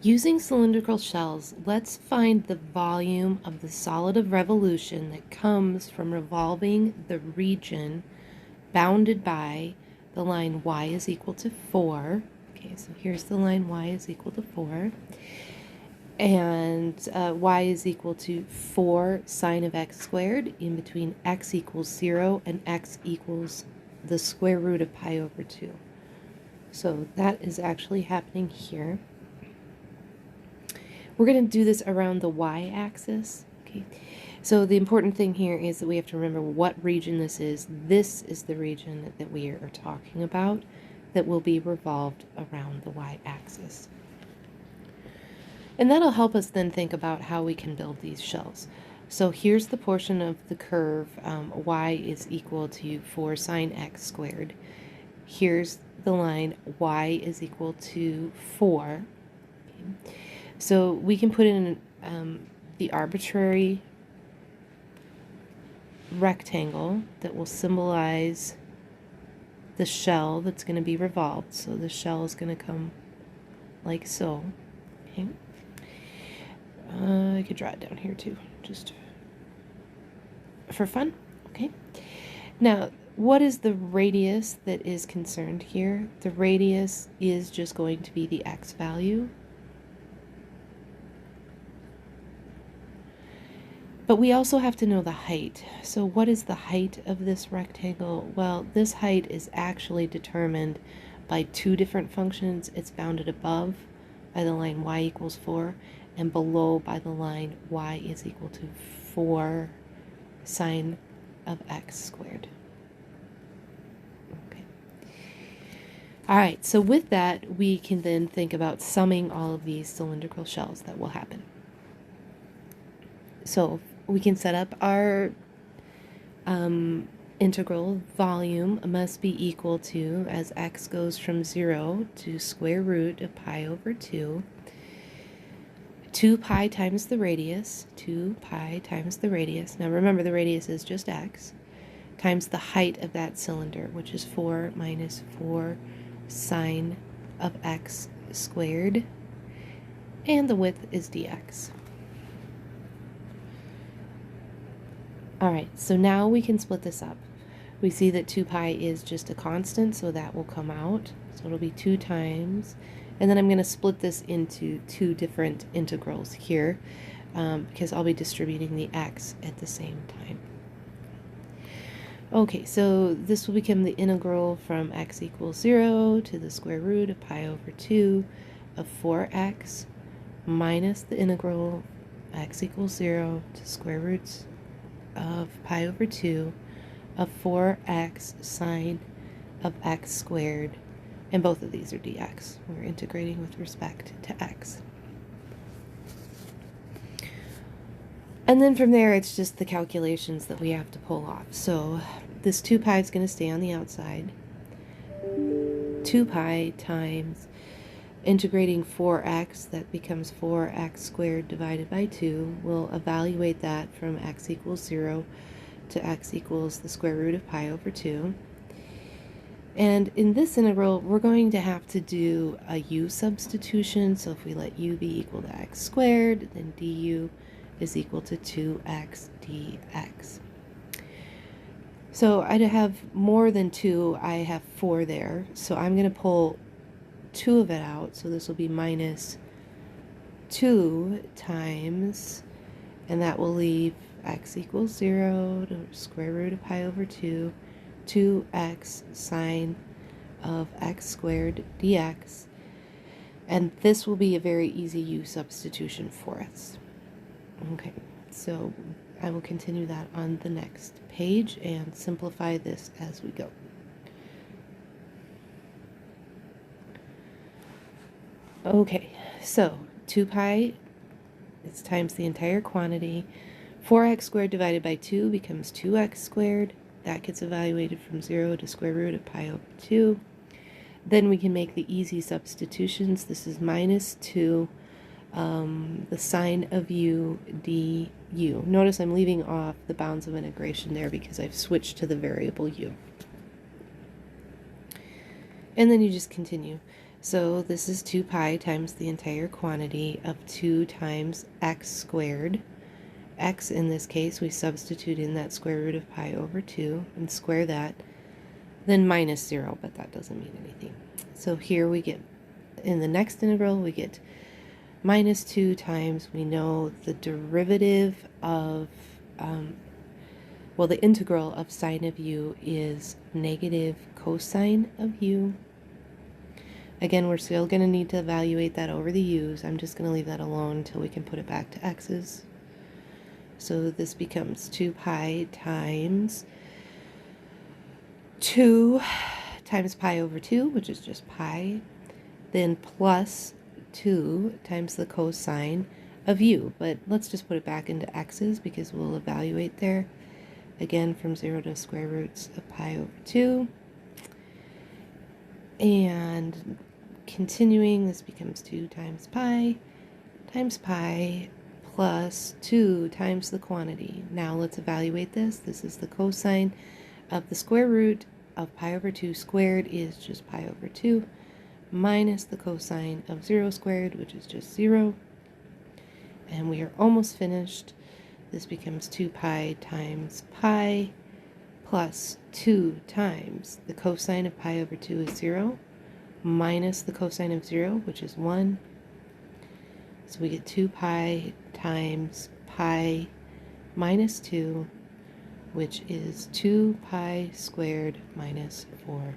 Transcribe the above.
Using cylindrical shells, let's find the volume of the solid of revolution that comes from revolving the region bounded by the line y is equal to 4. Okay, so here's the line y is equal to 4. And y is equal to 4 sine of x squared in between x equals 0 and x equals the square root of pi over 2. So that is actually happening here. We're going to do this around the y-axis. Okay. So the important thing here is that we have to remember what region this is. This is the region that we are talking about that will be revolved around the y-axis. And that'll help us then think about how we can build these shells. So here's the portion of the curve, y is equal to 4 sine x squared. Here's the line y is equal to 4. Okay. So we can put in the arbitrary rectangle that will symbolize the shell that's going to be revolved. So the shell is going to come like so. Okay. I could draw it down here too, just for fun. Okay. Now, what is the radius that is concerned here? The radius is just going to be the x value. But we also have to know the height. So what is the height of this rectangle? Well, this height is actually determined by two different functions. It's bounded above by the line y equals 4 and below by the line y is equal to 4 sine of x squared. Okay. All right, so with that, we can then think about summing all of these cylindrical shells that will happen. So we can set up our integral. Volume must be equal to, as x goes from 0 to square root of pi over 2, 2 pi times the radius, 2 pi times the radius. Now remember, the radius is just x, times the height of that cylinder, which is 4 minus 4 sine of x squared, and the width is dx. Alright, so now we can split this up. We see that 2 pi is just a constant, so that will come out. So it'll be 2 times. And then I'm going to split this into two different integrals here because I'll be distributing the x at the same time. Okay, so this will become the integral from x equals 0 to the square root of pi over 2 of 4x minus the integral x equals 0 to square roots of pi over 2 of 4x sine of x squared, and both of these are dx. We're integrating with respect to x. And then from there, it's just the calculations that we have to pull off. So this 2 pi is going to stay on the outside. 2 pi times integrating 4x, that becomes 4x squared divided by 2. We'll evaluate that from x equals 0 to x equals the square root of pi over 2. And in this integral, we're going to have to do a u substitution. So if we let u be equal to x squared, then du is equal to 2x dx. So I have more than 2, I have 4 there. So I'm going to pull 2 of it out, so this will be minus 2 times, and that will leave x equals 0 to square root of pi over 2, 2x sine of x squared dx, and this will be a very easy u substitution for us. Okay, so I will continue that on the next page and simplify this as we go. Okay, so 2 pi is times the entire quantity. 4x squared divided by 2 becomes 2x squared. That gets evaluated from 0 to square root of pi over 2. Then we can make the easy substitutions. This is minus 2, the sine of u du. Notice I'm leaving off the bounds of integration there because I've switched to the variable u. And then you just continue. So this is 2 pi times the entire quantity of 2 times x squared. X in this case, we substitute in that square root of pi over 2 and square that, then minus 0, but that doesn't mean anything. So here we get, in the next integral, we get minus 2 times, we know the derivative of, well, the integral of sine of u is negative cosine of u. Again, we're still going to need to evaluate that over the u's. I'm just going to leave that alone until we can put it back to x's. So this becomes 2 pi times 2 times pi over 2, which is just pi, then plus 2 times the cosine of u. But let's just put it back into x's because we'll evaluate there. Again, from 0 to square roots of pi over 2. And continuing, this becomes 2 times pi plus 2 times the quantity. Now let's evaluate this. This is the cosine of the square root of pi over 2 squared is just pi over 2 minus the cosine of 0 squared, which is just 0. And we are almost finished. This becomes 2 pi times pi plus 2 times the cosine of pi over 2 is 0 minus the cosine of 0, which is 1. So we get 2 pi times pi minus 2, which is 2 pi squared minus 4.